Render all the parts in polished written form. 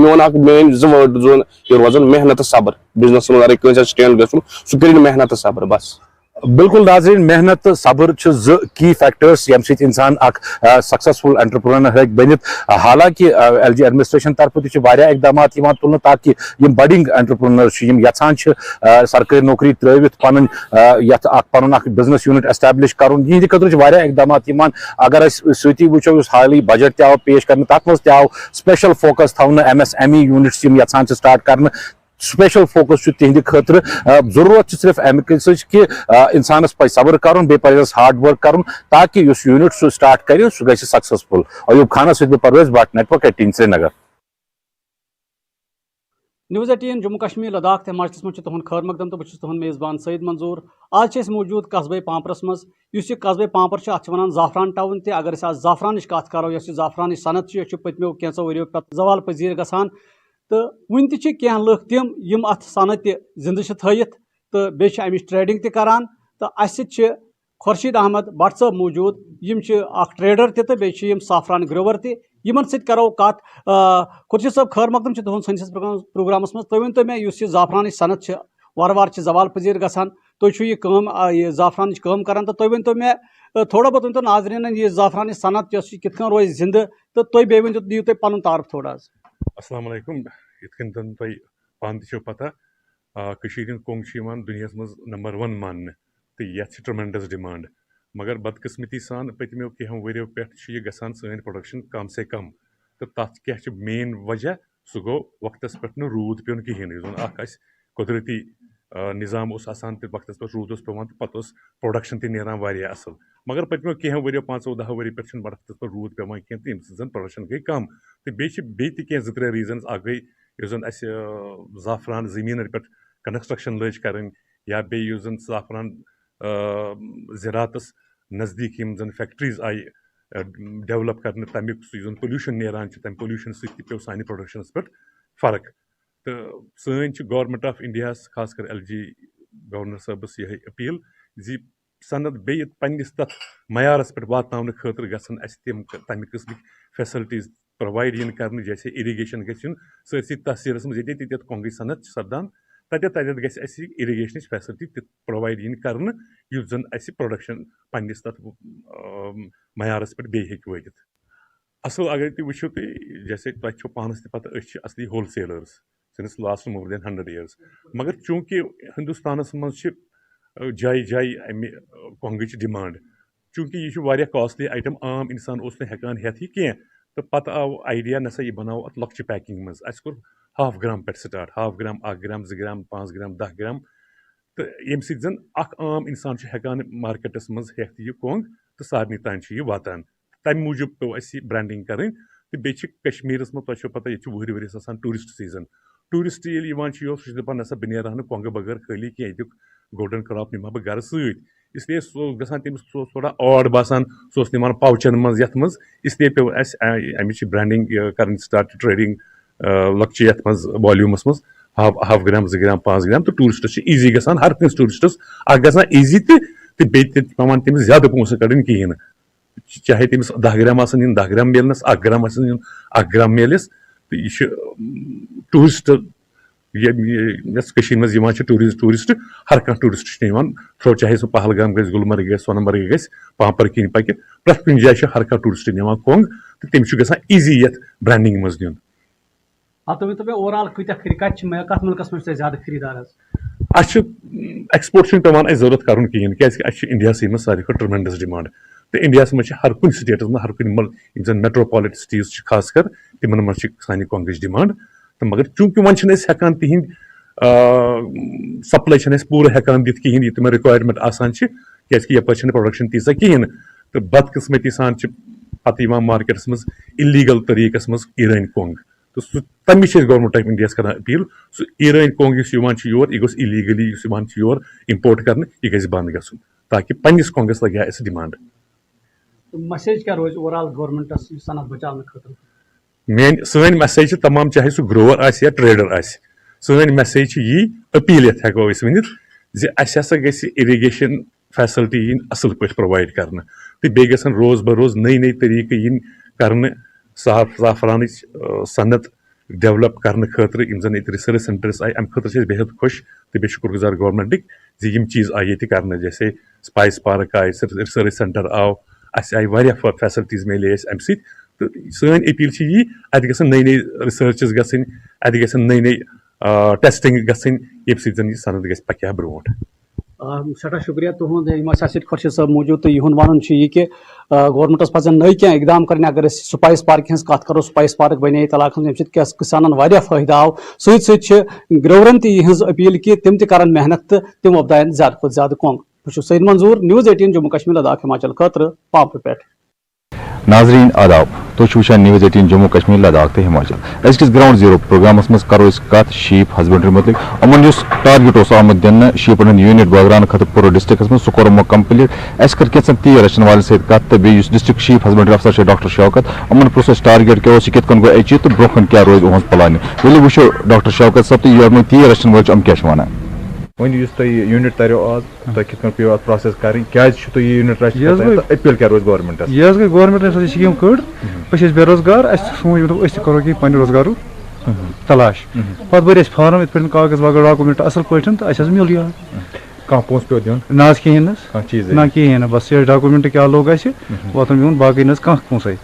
میون اکھ مین زٕ وٲڈ زون یہِ روزان محنت تہٕ صبر بزنس منٛز اگر کٲنٛسہِ آسہِ سٹینڈ گژھُن سُہ کٔرِن محنت تہٕ صبر بس. بالکل ناظرین محنت تو صبر زٕ کی فیکٹرس یم سۭتۍ انسان اکھ سکسیسفل انٹرپرونر ہیٚکہِ بٔنِتھ. حالانکہ ایل جی ایڈمنسٹریشن طرفہٕ تہِ چھِ واریاہ اقدامات یِوان تُلنہٕ تاکہ یم بڈنگ انٹرپرونرز چھِ یم یژھان چھِ سرکٲری نوکری ترٲوِتھ پنُن یتھ اکھ پنُن اکھ بزنس یونٹ ایسٹیبلش کرُن یِہنٛدِ خٲطرٕ چھِ واریاہ اقدامات یِوان. اگر أسۍ سۭتی وٕچھو یُس حالی بجٹ تہِ آو پیش کرنہٕ تتھ منٛز تہِ آو سپیشل فوکس تھاونہٕ M S M E units یم یژھان چھِ سٹارٹ کرنہٕ. سپیشل فوکس تہندِ خٲطرٕ ضروٗرت چھِ صرف امہِ سۭتۍ کہِ انسانس پزِ صبر کرُن بیٚیہِ پزٮ۪س ہارڈ ورک کرُن تاکہ یُس یونٹ سُہ سٹارٹ کرِ سُہ گژھِ سکسیسفل. ایوب خانس سۭتۍ بہٕ Parvez Bhat network 18 Srinagar. News 18 Jammu Kashmir Ladakh تہٕ ہماچلس منٛز چھُ تُہُنٛد خٲر مقدم تہٕ بہٕ چھُس تُہُنٛد میزبان سعید منظور. آز چھِ أسۍ موٗجوٗد قصبے پامپرس منٛز. یُس یہِ قصبے پامپر چھُ اتھ چھِ ونان زعفران ٹاوُن تہِ. اگر أسۍ آز زعفرانٕچ کتھ کرو یۄس یہِ زعفرانٕچ صنعت چھِ یہِ چھِ پٔتمیو کینٛژو ؤرۍیو پتہٕ زوال پذیٖر گژھان تہٕ وُنہِ تہِ چھِ کینٛہہ لُکھ تِم یِم اتھ صنعت تہِ زِندٕ چھِ تھٲیِتھ تہٕ بیٚیہِ چھِ امِچ ٹریڈنگ تہِ کران تہٕ اسہِ سۭتۍ چھِ خورشید احمد بٹ صٲب موٗجوٗد. یِم چھِ اکھ ٹریڈر تہِ تہٕ بیٚیہِ چھِ یِم صافران گروور تہِ. یِمن سۭتۍ کرو کتھ. خورشید صٲب خٲر مقدم چھُ تُہُنٛد سٲنِس پروگرامس منٛز. تُہۍ ؤنۍتو مےٚ یُس یہِ زعفرانٕچ صنعت چھِ وارٕ وارٕ چھِ زوال پذیٖر گژھان تُہۍ چھِو یہِ کٲم یہِ زعفرانٕچ کٲم کران تہٕ تُہۍ ؤنۍتو مےٚ تھوڑا بہت ؤنۍتو ناظریٖنن یہِ زعفرانٕچ صنعت یۄس یہِ کِتھ کٔنۍ روزِ زِندٕ تہٕ تُہۍ بیٚیہِ ؤنۍتو دِیِو تُہۍ پنُن تعارُف تھوڑا حظ. السلام علیکم. یِتھ کٔنۍ زن تۄہہِ پانہٕ تہِ چھو پتہ کٔشیٖرِ ہِنٛدۍ کۄنٛگ چھِ یِوان دُنیاہس منٛز نمبر 1 ماننہٕ تہٕ یتھ چھِ ٹرٛمینڈس ڈِمانٛڈ. مگر بدقٕسمتی سان پٔتمیو کینٛہو ؤرۍیو پٮ۪ٹھ چھِ یہِ گژھان سٲنۍ پرٛوڈکشن کم سے کم تہٕ تتھ کیٛاہ چھِ مین وجہ سُہ گوٚو وقتس پٮ۪ٹھ نہٕ روٗد پیوٚن کِہیٖنۍ نہٕ. یُس زن اکھ اسہِ قۄدرٔتی نظام اوس آسان تہٕ وقتس پٮ۪ٹھ روٗد اوس پیوان تہٕ پتہٕ اوس پرٛوڈکشن تہِ نیران واریاہ اصٕل. مگر پٔتمیو کینٛہو ؤرۍیو 5-10 ؤری پٮ۪ٹھ چھُنہٕ وقتس پٮ۪ٹھ روٗد پیوان کینٛہہ تہٕ ییٚمہِ سۭتۍ زن پرٛوڈکشن گٔے کم. تہٕ بیٚیہِ چھِ بیٚیہِ تہِ کینٛہہ 2-3 ریٖزنز. اکھ گٔے یُس زن اسہِ زعفران زٔمیٖنن پٮ۪ٹھ کنسٹرکشن لٲج کرٕنۍ یا بیٚیہِ یُس زن زعفران زِراعتس نزدیٖک یِم زن فیکٹریٖز آیہِ ڈیولپ کرنہٕ تمیُک یُس زن پولیوشن نیران چھُ تمہِ پولیوشن سۭتۍ تہِ پیوٚو سانہِ پرٛوڈکشنس پٮ۪ٹھ فرق. تہٕ سٲنۍ چھِ گورمنٹ آف انڈیاہس خاص کر ایل جی گورنر صٲبس یِہے أپیٖل زِ صنعت بیٚیہِ پننس تتھ معیارس پٮ۪ٹھ واتناونہٕ خٲطرٕ گژھن اسہِ تِم تمہِ قٕسمٕکۍ فیسلٹیٖز پرووایڈ یِنۍ کرنہٕ جیسے اِرِگیشن گژھِ یُن سٲرسٕے تحصیٖلس منٛز ییٚتہِ ییٚتٮ۪تھ کۄنٛگٕچ صنعت چھِ سپدان تتٮ۪تھ گژھِ اسہِ اِرِگیشنٕچ فیسلٹی تہِ پرووایڈ یِنۍ کرنہٕ یُتھ زن اسہِ پرٛوڈکشن پننس تتھ معیارس پٮ۪ٹھ بیٚیہِ ہیٚکہِ وٲتِتھ. اصل اگر تُہۍ وٕچھِو تُہۍ جیسے تۄہہِ چھو پانس تہِ پتہ أسۍ چھِ اصلی ہول سیلٲرٕز سِنس لاسٹ مور دین 100 years. مگر چوٗنٛکہِ ہندوستانس منٛز چھِ جایہِ جایہِ امہِ کۄنٛگٕچ ڈِمانٛڈ چوٗنٛکہِ یہِ چھُ واریاہ کاسٹلی آیٹم عام انسان اوس نہٕ ہٮ۪کان ہٮ۪تھ یہِ کینٛہہ تہٕ پتہٕ آو آیڈیا نسا یہِ بناوو اتھ لۄکچہِ پیکِنٛگ منٛز. اسہِ کوٚر 1/2 گرام پٮ۪ٹھ start 1/2 gram 1 gram 2 gram 5 gram 10 gram تہٕ ییٚمہِ سۭتۍ زن اکھ عام انسان چھُ ہٮ۪کان مارکیٹس منٛز ہٮ۪تھ یہِ کۄنٛگ تہٕ سارنٕے تانۍ چھُ یہِ واتان. تمہِ موٗجوٗب پیوٚو اسہِ یہِ برینڈنگ کرٕنۍ تہٕ بیٚیہِ چھِ کشمیٖرس منٛز تۄہہِ چھو پتہ ییٚتہِ چھُ وٕہٕرۍ ؤرِیَس آسان ٹوٗرِسٹ سیٖزن. ٹوٗرِسٹ ییٚلہِ یِوان چھُ یور سُہ چھُ دپان نسا بہٕ نیرٕ ہا نہٕ کۄنٛگہٕ بغٲر خٲلی کینٛہہ ییٚتیُک گولڈن کراپ نِمہٕ ہا بہٕ گرٕ سۭتۍ. اسلیے سُہ اوس گژھان تٔمِس سُہ اوس تھوڑا آڈ باسان سُہ اوس نِوان پاوچن منٛز یتھ منٛز اسلیے پیوٚو اسہِ امِچ برینڈنگ کرٕنۍ سٹارٹ ٹریڈنگ لۄکچہِ یتھ منٛز والیوٗمس منٛز 1/2 گرام 2 گرام 5 گرام تہٕ ٹوٗرِسٹس چھِ ایٖزی گژھان ہر کٲنٛسہِ ٹوٗرِسٹس اکھ گژھان ایٖزی تہٕ بیٚیہِ تہِ پیوان تٔمِس زیادٕ پونٛسہٕ کڑٕنۍ کِہینۍ نہٕ. چاہے تٔمِس 10 گرام آسن نِنۍ 10 گرام میلنس 1 گرام آسن نیُن 1 گرام میلٮ۪س تہٕ یہِ چھُ ٹوٗرِسٹ یۄس کٔشیٖرِ منٛز یِوان چھِ ٹوٗرِسٹ ہر کانٛہہ ٹوٗرِسٹ چھُ یِوان چاہے سُہ پہلگام گژھِ گُلمرگ گژھِ سۄنہٕ مرگ گژھِ پامپر کِنۍ پکہِ پرٛٮ۪تھ کُنہِ جایہِ چھُ ہر کانٛہہ ٹوٗرِسٹ نِوان کۄنٛگ تہٕ تٔمِس چھُ گژھان ایٖزی یتھ برینڈنگ منٛز نیُن. تُہۍ ؤنۍتو مےٚ اوور آل کَتھ مُلکس منٛز چھُ تۄہہِ زیادٕ خریٖدار حظ؟ اَسہِ چھُ ایکٕسپورٹ چھُنہٕ پیوان اَسہِ ضوٚرتھ کَرُن کِہینۍ کیازِ کہِ اَسہِ چھُ اِنڈیاہسٕے منٛز ساروی کھۄتہٕ ٹرمینڈس ڈِمانٛڈ تہٕ اِنڈیاہس منٛز چھِ ہر کُنہِ سٹیٹس منٛز ہر کُنہِ یِم زن میٹروپالِٹن سِٹیٖز چھِ خاص کر تِمن منٛز چھِ سانہِ کۄنٛگٕچ ڈِمانٛڈ تہٕ مگر چوٗنٛکہِ وۄنۍ چھِنہٕ أسۍ ہٮ۪کان تِہنٛدۍ سپلاے چھِنہٕ أسۍ پوٗرٕ ہٮ۪کان دِتھ کِہینۍ یہِ تِمن رِکویرمنٹ آسان چھِ کیازِ کہِ یپٲرۍ چھنہٕ پرٛوڈکشن تیٖژاہ کِہینۍ نہٕ تہٕ بدقٕسمتی سان چھِ پتہٕ یِوان مارکیٹس منٛز اِلیٖگل طٔریٖقس منٛز ایٖرٲنۍ کۄنٛگ تہٕ سُہ تمِچ چھِ أسۍ گورمنٹ آف انڈیاہس کران أپیٖل سُہ ایٖرٲنۍ کۄنٛگ یُس یِوان چھُ یور یہِ گوٚژھ اِلیٖگلی یُس یِوان چھُ یور اِمپورٹ کرنہٕ یہِ گژھِ بنٛد گژھُن تاکہِ پننس کۄنٛگس لگہِ ہا اَسہِ ڈِمانٛڈ. میسیج کیٛاہ روزِ اوور آل گورمنٹس یہِ صنعت بچاونہٕ خٲطرٕ؟ سٲنۍ میسیج چھِ تمام چاہے سُہ گروور آسہِ یا ٹریڈر آسہِ سٲنۍ میسیج چھِ یی أپیٖل یتھ ہٮ۪کو أسۍ ؤنِتھ زِ اَسہِ ہسا گژھِ اِرِگیشن فیسلٹی یِنۍ اصٕل پٲٹھۍ پرووایڈ کرنہٕ تہٕ بیٚیہِ گژھن روز بہ روز نٔے نٔے طٔریٖقہٕ یِنۍ کرنہٕ زعفرانٕچ صنعت ڈیولپ کرنے خٲطرٕ یِم زَن ییٚتہِ رِسٲرٕچ سینٹرس آیہِ اَمہِ خٲطرٕ چھِ أسۍ بے حد خۄش تہٕ بیٚیہِ شُکُر گُزار گورمنٹٕکۍ زِ یِم چیٖز آیہِ ییٚتہِ کرنہٕ جیسے سپایس پارک آیہِ رِسٲرٕچ سینٹر آو اَسہِ آیہِ واریاہ فیسلٹیٖز میلے اَسہِ اَمہِ سۭتۍ تہٕ سٲنۍ اپیٖل چھِ یی اَتہِ گژھن نٔے نٔے رِسٲرچٕز گژھٕنۍ اَتہِ گژھن نٔے نٔے ٹیسٹِنگ گژھٕنۍ ییٚمہِ سۭتۍ زَن یہِ صنعت گژھِ پَکہِ ہا برونٛٹھ. سٮ۪ٹھاہ شُکریہ تُہُنٛد یِم ٲسۍ اَسہِ سۭتۍ خۄرشیٖد صٲب موٗجوٗد تہٕ یِہُنٛد وَنُن چھُ یہِ کہِ گورمنٹَس پَزن نٔے کینٛہہ اقدام کَرٕنۍ اگر أسۍ سپایس پارکہِ ہٕنٛز کَتھ کَرو سپایس پارک بَنے ییٚتہِ علاقَس منٛز ییٚمہِ سۭتۍ کِسانَن واریاہ فٲیدٕ آو سۭتۍ سۭتۍ چھِ گرٛورَن تہِ یِہٕنٛز أپیٖل کہِ تِم تہِ کَرَن محنت تہٕ تِم وۄپداون زیادٕ کھۄتہٕ زیادٕ کۄنٛگ. بہٕ چھُس سعید منظوٗر نِوٕز 18 جموں کشمیٖر لداخ ہِماچل خٲطرٕ پامپور پٮ۪ٹھ. ناظریٖن آداب تُہۍ چھِو وٕچھان نِوٕز 18 جموں کشمیٖر لداخ تہٕ ہِماچل أزکِس گراوُنٛڈ زیٖرو پروگرامس منٛز کرو أسۍ کتھ شیٖپ ہسبنڈری متعلق یِمن یُس ٹارگیٹ اوس آمُت دِنہٕ شیٖپن ہُنٛد یوٗنٹ بٲگراونہٕ خٲطرٕ پوٗرٕ ڈسٹرکس منٛز سُہ کوٚر یِمو کمپلیٖٹ اَسہِ کٔر کینٛژن تیٖر رچھن والٮ۪ن سۭتۍ کتھ تہٕ بیٚیہِ یُس ڈسٹرک شیٖپ ہسبنڈری افسر چھُ ڈاکٹر شوکت یِمن پرٛژھ اَسہِ ٹارگیٹ کیاہ اوس یہِ کِتھ کٔنۍ گوٚو ایچیٖو تہٕ برونٛہہ کُن کیاہ روزِ یِہُنٛد پلانہِ ؤلِو وٕچھو ڈاکٹر شوکت صٲب تہٕ یِم تیٖر رچھن وٲلۍ چھِ یِم کیاہ چھِ وَنان. وۄنۍ یُس تۄہہِ یوٗنٹ تریو آز تۄہہِ کِتھ کٔنۍ پیٚو اَتھ پروسیس کَرٕنۍ کیازِ چھُ تۄہہِ یہِ یوٗنٹ رچھِتھ اپیٖل کیاہ روزِ گورمنٹس. یہِ حظ گٔے گورمنٹن یہِ سکیٖم کٔڑ أسۍ ٲسۍ بے روزگار اَسہِ سوٗنٛچ دوٚپ أسۍ تہِ کرو کینٛہہ پننہِ روزگارُک تلاش پتہٕ بٔرۍ اَسہِ فارم یِتھ پٲٹھۍ کاغذ واغذ ڈاکومنٹ اَصٕل پٲٹھۍ تہٕ اَسہِ حظ میوٗل یہِ کانٛہہ پونٛسہٕ پیٚو دیُن نہ حظ کِہینۍ نہٕ کانٛہہ چیٖز نہ کِہینۍ نہٕ بس یہِ ڈاکومنٹ کیاہ لوٚگ اَسہِ واتُن میون باقٕے نہٕ حظ کانٛہہ پونٛسَے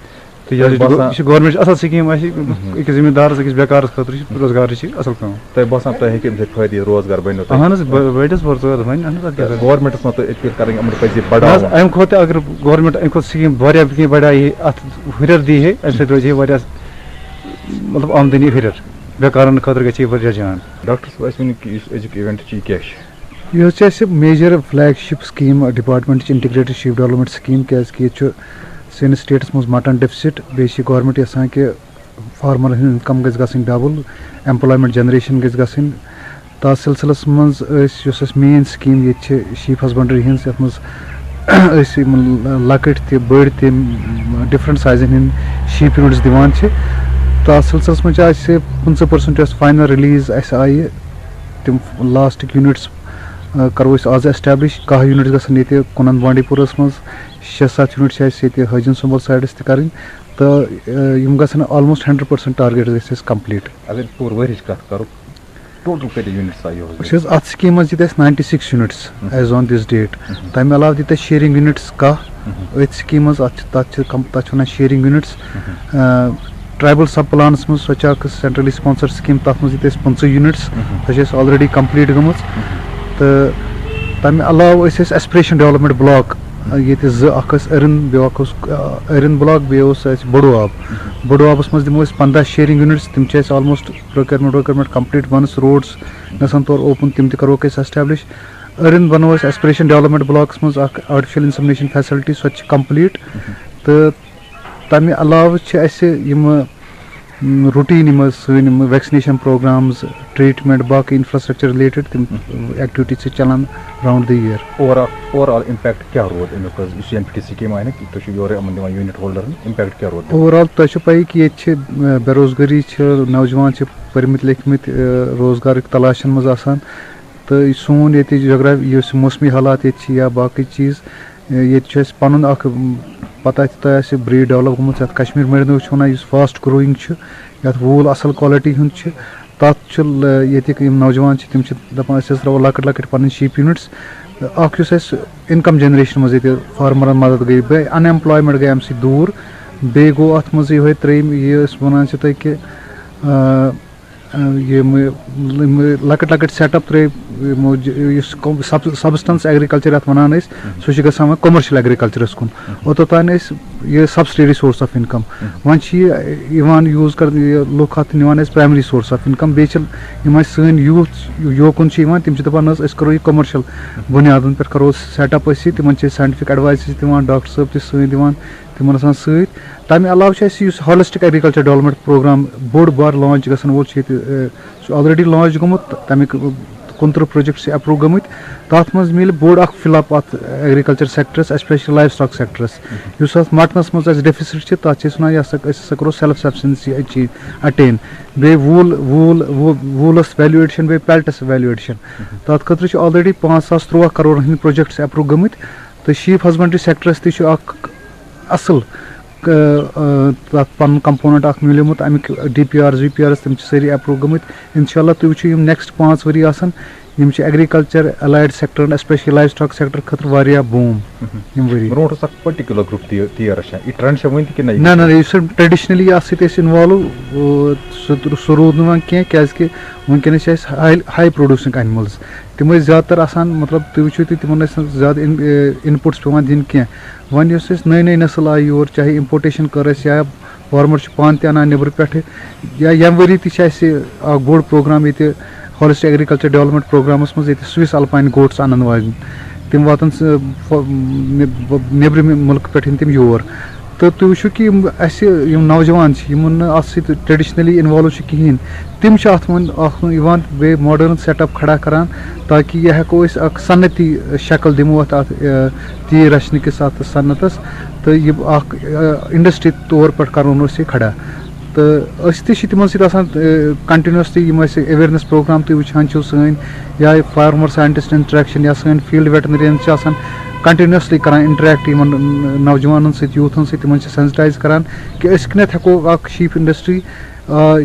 تہٕ یہِ چھِ گورمنٹ اَصٕل سکیٖم اَسہِ أکِس زٔمیٖندارَس أکِس بیکارَس خٲطرٕ چھِ روزگارٕچ چھِ اَصٕل کٲم. تۄہہِ باسان تۄہہِ ہیٚکہِ اَمہِ سۭتۍ فٲیدٕ روزگار بٔنِو اہن حظ بٔڑِس بٔرزٕ وۄنۍ اہن حظ گورمنٹس منٛز تۄہہِ اپیٖل کَرٕنۍ یِمن پَزِ نہ حظ بڑاوُن اَمہِ کھۄتہٕ اگر گورمنٹ اَمہِ کھۄتہٕ سکیٖم واریاہ کینٛہہ بڑایہِ ہے اَتھ ہُرٮ۪ر دی ہے اَمہِ سۭتۍ روزِ ہے واریاہ مطلب آمدٔنی ہُرٮ۪ر بیکارن خٲطرٕ گژھِ ہے واریاہ جان. ڈاکٹر صٲب اَسہِ ؤنِو کہِ یُس أزیُک اِوینٹ چھُ یہِ کیاہ چھُ. یہِ حظ چھِ اَسہِ میجر فلیگ شِپ سکیٖم ڈِپاٹمنٹٕچ اِنٹِگریٹِڈ شیٖپ ڈیولپمنٹ سکیٖم کیازِ کہِ ییٚتہِ چھُ سٲنِس سٹیٹس منٛز مٹن ڈیفسِٹ بیٚیہِ چھِ گورمنٹ یژھان کہِ فارمرن ہٕنٛز اِنکم گژھِ گژھٕنۍ ڈبل ایمپلایمنٹ جنریشن گژھِ گژھٕنۍ تتھ سلسلس منٛز أسۍ یۄس اَسہِ مین سکیٖم ییٚتہِ چھِ شیٖپ ہسبنڈری ہٕنٛز یَتھ منٛز أسۍ یِمن لۄکٕٹۍ تہِ بٔڑۍ تہِ ڈِفرنٹ سایزن ہٕنٛدۍ شیٖپ یوٗنٹٕس دِوان چھِ تتھ سلسلس منٛز چھِ اَسہِ 50% یۄس فاینل رِلیٖز اَسہِ آیہِ تِم لاسٹٕکۍ یوٗنٹٕس کرو أسۍ آز ایسٹیبلِش 10 یوٗنٹ گژھن ییٚتہِ کُنن بانڈی پوٗرس منٛز 6-7 یوٗنٹ چھِ اَسہِ ییٚتہِ حٲجِن سُمبل سایڈس تہِ کَرٕنۍ تہٕ یِم گژھن آلموسٹ 100% ٹارگیٹ گژھِ اَسہِ کمپلیٖٹ. اگر پوٗرٕ ؤرِیِچ کَتھ کَرو ٹوٹل کۭتیاہ یوٗنٹٕس آیہِ أسۍ حظ اَتھ سکیٖم منٛز دِتۍ اَسہِ 96 یوٗنٹٕس ایز آن دِس ڈیٹ تَمہِ علاوٕ دِتۍ اَسہِ شیرِنٛگ یوٗنٹٕس 10 أتھۍ سکیٖم منٛز تَتھ چھِ وَنان شیرِنٛگ یوٗنٹٕس ٹرٛایبل سب پلانس منٛز سۄ چھِ اکھ سینٹرلی سپانسر سکیٖم تَتھ منٛز دِتۍ اَسہِ 15 یوٗنٹٕس سۄ چھِ اَسہِ آلریڈی کمپلیٖٹ گٔمٕژ تہٕ تَمہِ علاوٕ ٲسۍ اَسہِ ایسپریشن ڈیولپمنٹ بلاک ییٚتہِ 2 اکھ ٲس أرِن بیٛاکھ اوس أرِن بلاک بیٚیہِ اوس اَسہِ بوٚڑو آب بوٚڑو آبس منٛز دِمو أسۍ 15 شیرِنٛگ یوٗنٹٕس تِم چھِ اَسہِ آلموسٹ پروکیورمنٹ کمپلیٖٹ وَنس روڈٕس گژھن تورٕ اوپن تِم تہِ کروکھ أسۍ ایسٹیبلِش أرِن بنوو أسۍ ایسپریشن ڈیولپمنٹ بلاکس منٛز اکھ آرٹِفِشل اِنسمنیشن فیسلٹی سۄ تہِ چھِ کمپلیٖٹ تہٕ تَمہِ علاوٕ چھِ اَسہِ یِمہٕ روٗٹیٖن یِم سٲنۍ یِم ویکسِنیشن پروگرامٕز ٹریٖٹمنٹ باقٕے انفراسٹرکچر رِلیٹِڈ تِم ایکٹِوِٹی چھِ چلان round the year. Overall impact کیاہ روٗد اَمیُک حظ یُس این پی ٹی سکیٖم آیہِ نا تُہۍ چھِو یورٕ یِمن دِوان یوٗنٹ ہولڈرن اِمپیکٹ کیاہ روٗد. اوور آل تۄہہِ چھو پَیی کہِ ییٚتہِ چھِ بے روزگٲری چھِ نوجوان چھِ پٔرمٕتۍ لیکھمٕتۍ روزگارٕکۍ تلاشن منٛز آسان تہٕ سون ییٚتہِ جگرافی یُس موسمی حالات ییٚتہِ چھِ یا باقٕے چیٖز ییٚتہِ چھُ اَسہِ پَنُن اکھ پتہ تہِ تۄہہِ آسہِ بریٖڈ ڈیولپ گٔمٕژ یَتھ کشمیٖر مٔرنو چھِ وَنان یُس فاسٹ گرویِنٛگ چھُ یَتھ ووٗل اَصٕل کالٹی ہُنٛد چھُ تَتھ چھُ ییٚتِکۍ یِم نوجوان چھِ تِم چھِ دَپان أسۍ حظ ترٛاوو لۄکٕٹۍ لۄکٕٹۍ پَنٕنۍ شیٖپ یوٗنٹٕس اکھ یُس اَسہِ اِنکم جنریشن منٛز ییٚتہِ فارمرن مدد گٔے بیٚیہِ ان ایمپلایمینٹ گٔے اَمہِ سۭتۍ دوٗر بیٚیہِ گوٚو اَتھ منٛز یِہوے ترٛیٚیِم یہِ أسۍ وَنان چھِ تۄہہِ کہِ یِم لۄکٕٹۍ لۄکٕٹۍ سیٹ اپ ترٛٲے یِمو یُس سبسٹنس ایگرِکلچر یَتھ وَنان أسۍ سُہ چھُ گژھان وۄنۍ کومرشل ایگرِکلچرس کُن اوٚتام ٲسۍ یہِ سبسِڈری سورس آف اِنکم وۄنۍ چھِ یہِ یِوان یوٗز کرنہٕ یہِ لُکھ اَتھ نِوان أسۍ پرایمری سورس آف اِنکم بیٚیہِ چھِ یِم اَسہِ سٲنۍ یوٗتھ یوکُن چھِ یِوان تِم چھِ دَپان حظ أسۍ کرو یہِ کومرشل بُنیادن پٮ۪ٹھ کرو سیٹ اپ أسۍ یہِ تِمن چھِ أسۍ ساینٹفک ایڈوایس دِوان ڈاکٹر صٲب تہِ سۭتۍ دِوان تِمن آسان سۭتۍ تَمہِ علاوٕ چھُ اَسہِ یُس ہالِسٹِک ایگرِکلچر ڈیولپمنٹ پروگرام بوٚڑ بار لانچ گژھن وول چھُ ییٚتہِ سُہ آلریڈی لانچ گوٚمُت تَمیُک 29 پروجیکٹ چھِ ایپروٗ گٔمٕتۍ تَتھ منٛز میلہِ بوٚڑ اکھ فِل اپ اَتھ agriculture sectors especially life stock sectors یُس اَتھ مٹنس منٛز اَسہِ ڈیفِسٹ چھِ تَتھ چھِ أسۍ وَنان أسۍ ہسا کرو سیلف سفسنسی اٹین بیٚیہِ ووٗلس ویلیوٗ ایڈِشن بیٚیہِ پیلٹس ویلیوٗ ایڈِشن تَتھ خٲطرٕ چھِ آلریڈی 5,13 کرور ہٕنٛدۍ پروجیکٹس ایپروٗ گٔمٕتۍ تہٕ شیٖپ ہسبنڈری سیکٹرس تہِ چھُ اکھ اَصٕل تَتھ پَنُن کَمپوننٹ اکھ مِلیومُت اَمیُک DPRs VPRs تِم چھِ سٲری اٮ۪پروٗو گٔمٕتۍ اِنشاء اللہ تُہۍ وٕچھِو یِم نیکسٹ 5 ؤری آسان یِم چھِ ایٚگرِکَلچر ایلایڈ سیکٹرن ایسپیشلی لایف سٹاک سیکٹر خٲطرٕ واریاہ بوٗم یِم ؤری. برونٛٹھ اوس اکھ پٔٹِکیوٗلر گرُپ تیار رچھان یہِ ٹرٛینڈ چھا وٕنہِ تہِ کِنہٕ نہ یُس ٹریڈِشنٔلی اَتھ سۭتۍ ٲسۍ اِنوالو سُہ روٗد نہٕ وۄنۍ کینٛہہ کیازِکہِ وٕنکیٚنَس چھِ اَسہِ ہاے پرٛوڈوٗسِنٛگ اینِمٕلز تِم ٲسۍ زیادٕ تر آسان مطلب تُہۍ وٕچھِو تُہۍ تِمن ٲسۍ نہٕ زیادٕ اِنپُٹٕس پیٚوان دِنۍ کینٛہہ وۄنۍ یۄس اَسہِ نٔے نسل آیہِ یور چاہے اِمپوٹیشن کٔر اَسہِ یا فارمر چھُ پانہٕ تہِ اَنان نیٚبرٕ پٮ۪ٹھٕ یا ییٚمہِ ؤری تہِ چھِ اَسہِ اکھ بوٚڑ پروگرام ییٚتہِ ہالِسٹِک ایٚگرِکَلچر ڈیولپمنٹ پروگرامَس منٛز ییٚتہِ سوِس الپاین گوٹٕس اَنان واجٮ۪ن تِم واتان نیٚبرِمہِ مُلکہٕ پٮ۪ٹھ یِن تِم یور تہٕ تُہۍ وٕچھِو کہِ یِم اَسہِ یِم نوجوان چھِ یِمن نہٕ اَتھ سۭتۍ ٹریڈِشنٔلی اِنوالو چھِ کِہیٖنۍ تِم چھِ اَتھ منٛز اکھ یِوان بیٚیہِ ماڈٲرٕن سیٹ اپ کھڑا کران تاکہِ یہِ ہٮ۪کو أسۍ اکھ صنعتی شکل دِمو اَتھ تیٖر رچھنہٕ کِس اَتھ صنعتس تہٕ یہِ اکھ اِنڈسٹری طور پٲٹھۍ کرون أسۍ یہِ کھڑا تہٕ أسۍ تہِ چھِ تِمن سۭتۍ آسان کنٹِنیوسلی یِم اَسہِ ایویرنیس پروگرام تُہۍ وٕچھان چھِو سٲنۍ یا فارمر ساینٹِسٹ انٹریکشن یا سٲنۍ فیٖلڈ ویٹنریَن چھِ آسان کنٹِنیوسلی کران انٹریکٹ یِمن نوجوانن سۭتۍ یوٗتھن سۭتۍ تِمن چھِ سینسٹایز کران کہِ أسۍ کِتھ ہٮ۪کو اکھ شیٖپ انڈسٹری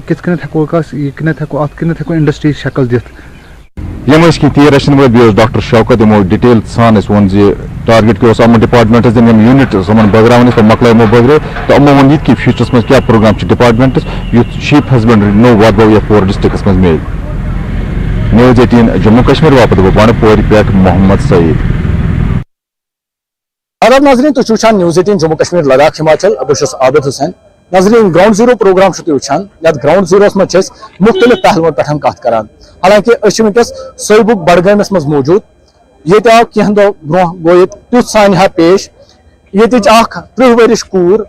کِتھ کٔنٮ۪تھ ہٮ۪کو اَتھ کِتھ ہٮ۪کو انڈسٹری شکل دِتھ. یِم ٲسۍ کینٛہہ تیٖر رچھن وٲلۍ بیٚیہِ اوس ڈاکٹر شوکت یِمو ڈِٹیل سان اَسہِ ووٚن زِ ٹارگیٹ کیٛاہ اوس یِمن ڈِپاٹمنٹس دِنۍ یِم یوٗنِٹ یِمن بٲگراوٕنۍ ٲسۍ پَتہٕ مۄکلٲے یِمو بٲگرٲو تہٕ یِمو ووٚن یہِ تہِ کہِ فیوٗچرس منٛز کیٛاہ پروگرام چھِ ڈِپاٹمنٹس یُتھ شیٖپ ہسبنڈری نوٚو واتناو یتھ پوٗرٕ ڈِسٹرکس منٛز میلہِ. نِوٕز 18 جموں کشمیٖر باپتھ گوٚو بنڈپورِ پٮ۪ٹھ محمد سعید. آداب ناظرین تُہۍ چھِو وٕچھان نِوٕز 18 جموں کشمیٖر لداخ ہماچل بہٕ چھُس عابد حُسین. ناظریٖن گراوُنڈ زیٖرو پروگرام چھِو تُہۍ وٕچھان یتھ گراوُنڈ زیٖروس منٛز چھِ أسۍ مُختٔلِف پہلوَن پٮ۪ٹھ کتھ کران حالانکہِ أسۍ چھِ وٕنکیٚس صوبُک بڈگٲمِس منٛز موٗجوٗد ییٚتہِ آو کینٛہہ دۄہ برونٛہہ گوٚو ییٚتہِ تیُتھ سانہِ ہا پیش ییٚتِچ اکھ 30 ؤرِش کوٗر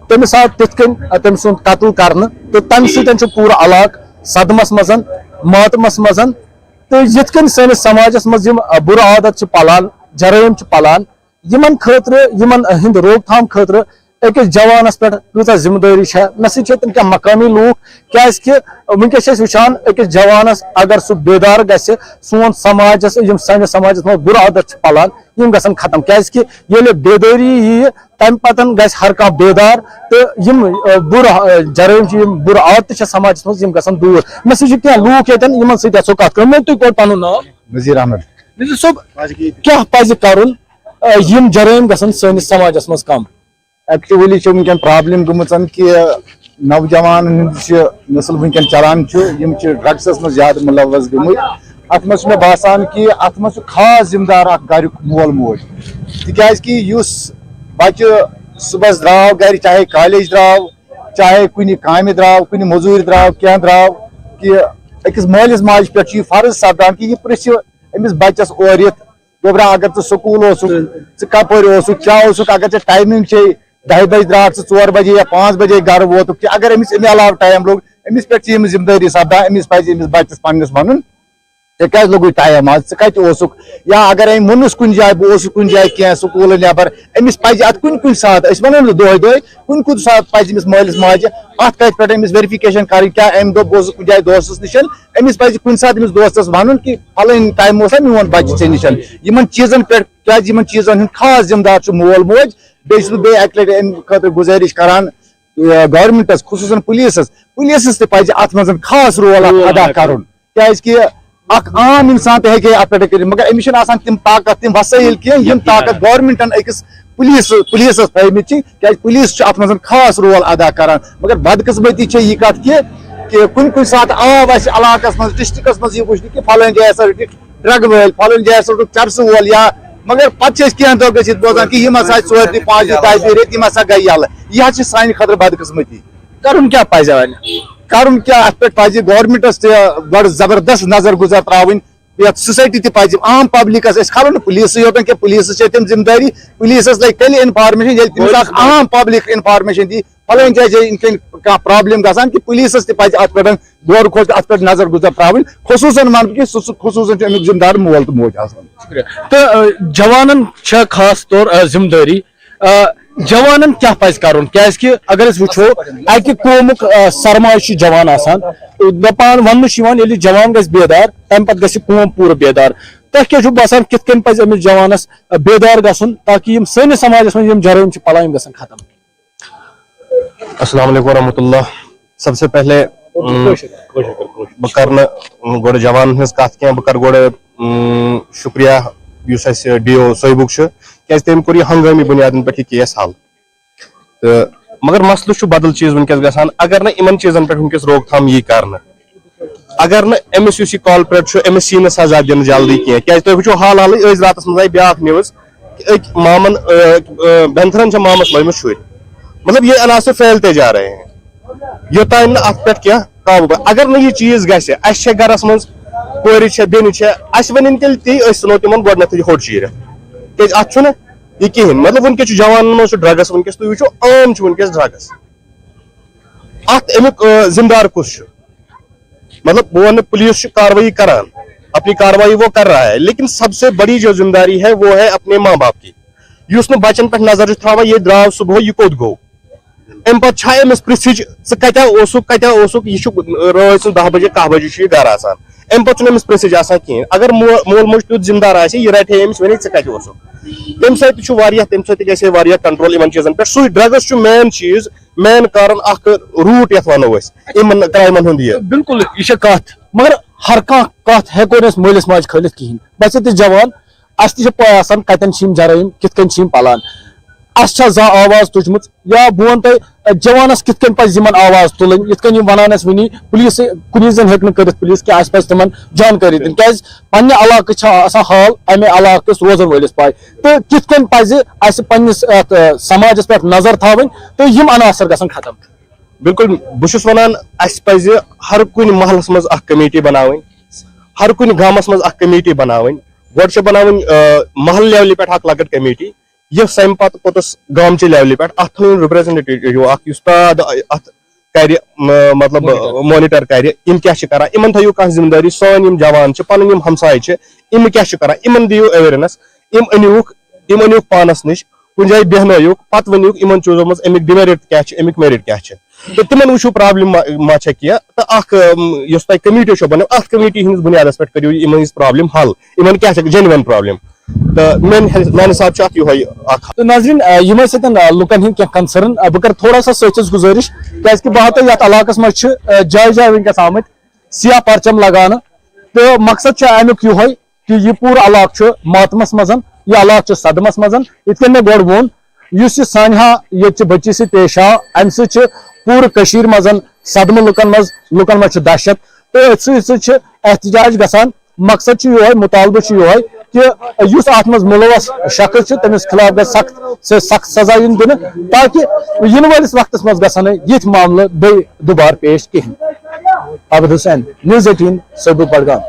تٔمِس آو تِتھ کٔنۍ تٔمۍ سُنٛد قتل کرنہٕ تہٕ تمہِ سۭتۍ چھُ پوٗرٕ علاقہٕ صدمس منٛز ماتمس منٛز تہٕ یِتھ کٔنۍ سٲنِس سماجس منٛز یِم بُرٕ عادت چھِ پلان جرٲیِم چھِ پلان یِمن خٲطرٕ یِمن ہٕنٛدِ روک تھام خٲطرٕ أکِس جوانس پٮ۪ٹھ کۭژاہ ذمہٕ دٲری چھےٚ مےٚ سۭتۍ چھِ تِم کینٛہہ مقٲمی لوٗکھ کیازکہِ وٕنکیٚس چھِ أسۍ وٕچھان أکِس جوانس اگر سُہ بیدار گژھِ سون سماجس یِم سٲنِس سماجس منٛز بُرٕ عادت چھِ پلان یِم گژھن ختم کیازکہِ ییٚلہِ بیدٲری ییہِ تمہِ پتہٕ گژھِ ہر کانٛہہ بیدار تہٕ یِم بُرٕ جرٲیِم چھِ یِم بُرٕ عادتہٕ چھِ سماجس منٛز یِم گژھن دوٗر مےٚ سۭتۍ چھِ کینٛہہ لوٗکھ ییٚتٮ۪ن یِمن سۭتۍ یژھو کتھ کرُن مےٚ تُہۍ کوٚت پنُن ناو نذیٖر احمد. نذیٖر صٲب کیٛاہ پزِ کرُن یِم جرٲیِم گژھن سٲنِس سماجس منٛز کم. ایکچولی چھِ وٕنکیٚن پرابلم گٔمٕژ کہِ نوجوانن ہُنٛد چھِ نسل وٕنکیٚن چلان چھُ یِم چھِ ڈرگسس منٛز زیادٕ مُلوث گٔمٕتۍ اتھ منٛز چھُ مےٚ باسان کہِ اتھ منٛز چھُ خاص ذمہٕ دار اکھ گریُک مول موج تِکیازِ کہِ یُس بچہٕ صبحس درٛاو گرِ چاہے کالیج درٛاو چاہے کُنہِ کامہِ درٛاو کُنہِ موٚزوٗرِ درٛاو کینٛہہ درٛاو کہِ أکِس مٲلِس ماجہِ پٮ۪ٹھ چھُ یہِ فرض سپدان کہِ یہِ پرژھِ أمِس بچس اورٕ یِتھ گوٚبرا اگر ژٕ سکوٗل اوسُکھ ژٕ کپٲرۍ اوسُکھ کیٛاہ اوسُکھ اگر ژےٚ ٹایمِنگ چھے 10 بجے درٛاکھ ژٕ 4 بجے یا 5 بجے گرٕ ووتُکھ کہِ اگر أمِس اَمہِ علاوٕ ٹایم لوٚگ أمِس پٮ۪ٹھ چھِ یِم ذمہٕ دٲری سپدان أمِس پزِ أمِس بچس پننِس وَنُن ژےٚ کیازِ لوٚگُے ٹایم آز ژٕ کتہِ اوسُکھ یا اگر أمۍ ووٚنُس کُنہِ جایہِ بہٕ اوسُس کُنہِ جایہِ کینٛہہ سکوٗلہٕ نٮ۪بر أمِس پزِ اتھ کُنہِ ساتہٕ أسۍ ونو نہٕ دۄہے کُنہِ ساتہٕ پزِ أمِس مٲلِس ماجہِ اتھ کتہِ پٮ۪ٹھ أمِس ویرِفِکیشن کرٕنۍ کیٛاہ أمۍ دوٚپ بہٕ اوسُس کُنہِ جایہِ دوستس نِش أمِس پزِ کُنہِ ساتہٕ أمِس دوستس ونُن کہِ فلٲنۍ ٹایم اوسا میون بچہِ ژےٚ نِش یِمن چیٖزن پٮ۪ٹھ کیازِ یِمن چیٖزن ہُنٛد خاص ذمہٕ دار چھُ مول موج بیٚیہِ چھُس بہٕ بیٚیہِ اکہِ لٹہِ امہِ خٲطرٕ گُزٲرِش کران گورمنٹس خصوٗصن پُلیٖسس تہِ پزِ اتھ منٛز خاص رول ادا کرُن کیازِ کہِ اکھ عام انسان تہِ ہیٚکہِ اتھ پٮ۪ٹھ کٔرِتھ مگر أمِس چھُنہٕ آسان تِم طاقت تِم وسٲیِل کینٛہہ یِم طاقت گورمنٹن أکِس پُلیٖسس تھٲیمٕتۍ چھِ کیازِ پُلیٖس چھُ اتھ منٛز خاص رول ادا کران مگر بدقسمتی چھےٚ یہِ کتھ کہِ کُنہِ ساتہٕ آو اسہِ علاقس منٛز ڈسٹرکس منٛز یہِ وٕچھنہٕ کہِ فلٲنۍ جایہِ ہسا رٔٹِکھ ڈرگ وٲلۍ فلٲنۍ جایہِ ہسا رٔٹِکھ چرسہٕ وول یا مگر پتہٕ چھِ أسۍ کینٛہہ دۄہ گٔژھِتھ بوزان کہِ یِم ہسا ژورِ دۄہہِ 5 دۄہہِ 10 دۄہہِ رٮ۪تھ یِم ہسا گٔے یَلہٕ یہِ حظ چھِ سانہِ خٲطرٕ بدقسمتی کرُن کیٛاہ پزِ وۄنۍ کرُن کیٛاہ اتھ پٮ۪ٹھ پزِ گورمنٹس تہِ بڑٕ زبردست نظر گُزر تراوٕنۍ یتھ سوسایٹی تہِ پزِ عام پبلکس أسۍ کھالو نہٕ پُلیٖسٕے یوتن کینٛہہ پُلیٖسس چھِ تِم ذمہٕ دٲری پُلیٖسس لگہِ تیٚلہِ انفارمیشن ییٚلہِ تٔمِس اکھ عام پبلک انفارمیشن دی فلٲنۍ جایہِ چھِ یِتھ کٔنۍ کانٛہہ پرابلم گژھان کہِ پُلیٖسس تہِ پزِ اتھ پٮ۪ٹھ غور کھوژ اتھ پٮ۪ٹھ نظر گُزر تراوٕنۍ خصوٗصن ونہٕ بہٕ کہِ سُہ خصوٗصن چھُ امیُک ذمہٕ دار مول تہٕ موج آسان. تہٕ جوانن چھےٚ خاص طور ذمہٕ دٲری جوانن کیٛاہ پزِ کرُن کیازکہِ اگر أسۍ وٕچھو اکہِ قومُک سرمایہِ چھُ جوان آسان دپان وننہٕ چھُ یِوان ییٚلہِ جوان گژھِ بیدار تمہِ پتہٕ گژھِ قوم پوٗرٕ بیدار تۄہہِ کیٛاہ چھُو باسان کِتھ کٔنۍ پزِ أمِس جوانس بیدار گژھُن تاکہِ یِم سٲنِس سماجس منٛز یِم جرٲیِم چھِ پلان یِم گژھن ختم. السلام علیکم ورحمۃ اللہ. سب سے پہلے بہ کر گوڑ جوان ہز کت کی بہ کر گوڑ شکریہ اس اَسہِ ڈی او صٲبُک چھُ کیازِ تٔمۍ کوٚر یہِ ہنگٲمی بُنیادن پٮ۪ٹھ یہِ کیس حل تہٕ مگر مسلہٕ چھُ بدل چیٖز وٕنکیٚس گژھان اگر نہٕ یِمن چیٖزن پٮ۪ٹھ وٕنکیٚس روک تھام یی کرنہٕ اگر نہٕ أمِس یُس یہِ کالپریٹ چھُ أمِس یی نہٕ سزا دِنہٕ جلدی کینٛہہ کیازِ تُہۍ وٕچھو حال حالٕے أزۍ راتس منٛز آیہِ بیاکھ نِوٕز کہ أکۍ مامن بینتھرن چھِ مامس لٲگمٕتۍ شُرۍ مطلب یہ عناصر پھیلتے جا رہے ہیں یوتانۍ نہٕ اتھ پٮ۪ٹھ کینٛہہ قابوٗ اگر نہٕ یہِ چیٖز گژھِ اَسہِ چھےٚ گرس منٛز کورِ چھےٚ بیٚنہِ چھےٚ اَسہِ ؤنِنۍ تیٚلہِ تی أسۍ ژھٕنو تِمن گۄڈنیتھٕے ہوٚٹ چیٖرِتھ کیازِ اتھ چھُنہٕ یہِ کِہینۍ مطلب وٕنکیٚس چھُ جوانن منٛز چھُ ڈرگس وٕنکیٚس تُہۍ وٕچھو عام چھُ وٕنکیٚس ڈرگس اتھ امیُک ذمہٕ دار کُس چھُ مطلب بہٕ وَنہٕ پُلیٖس چھُ کاروٲیی کران اپنی کاروائی وہ کر رہا ہے لیکن سب سے بڑی جو ذمہ داری ہے وہ ہے اپنے ماں باپ کی یُس نہٕ بچن پٮ۪ٹھ نظر چھُ تھاوان یہ درٛاو صبحٲے یہِ کوٚت گوٚو امہِ پتہٕ چھا أمِس پرژھِچ ژٕ کتیٛاہ اوسُکھ یہِ چھُ رٲژ 10 بجے 10 بجے چھُ یہِ گرٕ آسان امہِ پتہٕ چھُنہٕ أمِس پرژھِچ آسان کِہینۍ اگر مول موج تیُتھ ذمہٕ دار آسہِ یہِ رٹہِ ہے أمِس ؤنِتھ ژٕ کتہِ اوسُکھ تمہِ سۭتۍ تہِ چھُ واریاہ تمہِ سۭتۍ تہِ گژھِ ہے واریاہ کنٹرول یِمن چیٖزن پٮ۪ٹھ سُے ڈرگس چھُ مین چیٖز مین کارن اکھ روٗٹ یتھ ونو أسۍ یِمن کرایمن ہُنٛد یہِ بالکل یہ کت مگر ہر کت ہیکو نہٕ أسۍ مٲلِس ماجہِ کھٲلِتھ کِہینۍ بچہِ تہِ جوان اَسہِ تہِ چھِ پاے آسان کتٮ۪ن چھِ یِم جرٲیِم کِتھ کٔنۍ چھِ یِم پلان اَسہِ چھا زانٛہہ آواز تُجمٕژ یا بہٕ وَنہٕ تۄہہِ جوانس کِتھ کٔنۍ پزِ یِمن آواز تُلٕنۍ یِتھ کٔنۍ یِم ونان ٲسۍ وٕنی پُلیٖس کُنی زٔنۍ ہیٚکہِ نہٕ کٔرِتھ پُلیٖس کینٛہہ اَسہِ پزِ تِمن جانکٲری دِنۍ کیازِ پننہِ علاقہٕ چھِ آسان حال امہِ علاقہٕ کِس روزن وٲلِس پاے تہٕ کِتھ کٔنۍ پزِ اَسہِ پننِس اتھ سماجس پٮ۪ٹھ نظر تھاوٕنۍ تہٕ یِم عناصر گژھن ختم بالکل بہٕ چھُس ونان اَسہِ پزِ ہر کُنہِ محلس منٛز اکھ کمیٹی بناوٕنۍ ہر کُنہِ گامس منٛز اکھ کمیٹی بناوٕنۍ گۄڈٕ چھِ بناوٕنۍ محل لیولہِ پٮ۪ٹھ اکھ لۄکٕٹ کمیٹی یۄس امہِ پتہٕ پوٚتُس گامچہِ لیولہِ پٮ۪ٹھ اتھ تھٲوٕنۍ رِپریزنٹیٹیو اکھ یُس پرٛاد اتھ کرِ مطلب مانِٹر کرِ یِم کیاہ چھِ کران یِمن تھٲیِو کانٛہہ ذمہٕ دٲری سٲنۍ یِم جوان چھِ پنٕنۍ یِم ہمساے چھِ یِم کیاہ چھِ کران یِمن دِیِو اویرنس یِم أنِوُکھ پانس نِش کُنہِ جایہِ بیٚہنٲیِوکھ پتہٕ ؤنِوُکھ یِمن چیٖزو منٛز امیُک ڈِمیرِٹ کیاہ چھِ امیُک میرِٹ کیاہ چھِ تہٕ تِمن وٕچھِو پرابلم ما چھےٚ کینٛہہ تہٕ اکھ یۄس تۄہہِ کمیٹی چھو بنٲو اتھ کمیٹی ہٕنٛدِس بُنیادس پٮ۪ٹھ کٔرِو یِمن ہٕنٛز پرابلم حل یِمن کیاہ چھِ جینوَن پرابلم تہٕ میانہِ حساب چھُ اتھ یِہوے اکھ تو ناظرین یِمے سۭتۍ لُکن ہٕنٛدۍ کینٛہہ کنسرن بہٕ کرٕ تھوڑا سا سٲچِس گُزٲرِش کیازِ کہِ بہٕ ہاو تۄہہِ یتھ علاقس منٛز چھِ جایہِ جایہِ وٕنکیٚس آمٕتۍ سیاہ پرچم لگاونہٕ تہٕ مقصد چھُ امیُک یِہوے کہِ یہِ پوٗرٕ علاقہٕ چھُ ماتمس منٛز یہِ علاقہٕ چھُ صدمس منٛز یِتھ کٔنۍ مےٚ گۄڈٕ ووٚن یُس یہِ سانہِ ہا ییٚتہِ چہِ بٔچی سۭتۍ پیش آو امہِ سۭتۍ چھِ پوٗرٕ کٔشیٖر منٛز صدمہٕ لُکن منٛز چھُ دہشت تہٕ أتھۍ سۭتۍ سۭتۍ چھِ احتجاج گژھان مقصد چھُ یِہوے مُطالبہٕ چھُ یِہوے کہ یُس اتھ منٛز مُلوث شخص چھُ تٔمِس خلاف گژھِ سخت سزا یُن دِنہٕ تاکہِ یِنہٕ وٲلِس وقتس منٛز گژھن نہٕ یِتھۍ معاملہٕ بیٚیہِ دُبارٕ پیش کِہینۍ عابد حُسین News 18 صوبہ بڈگام.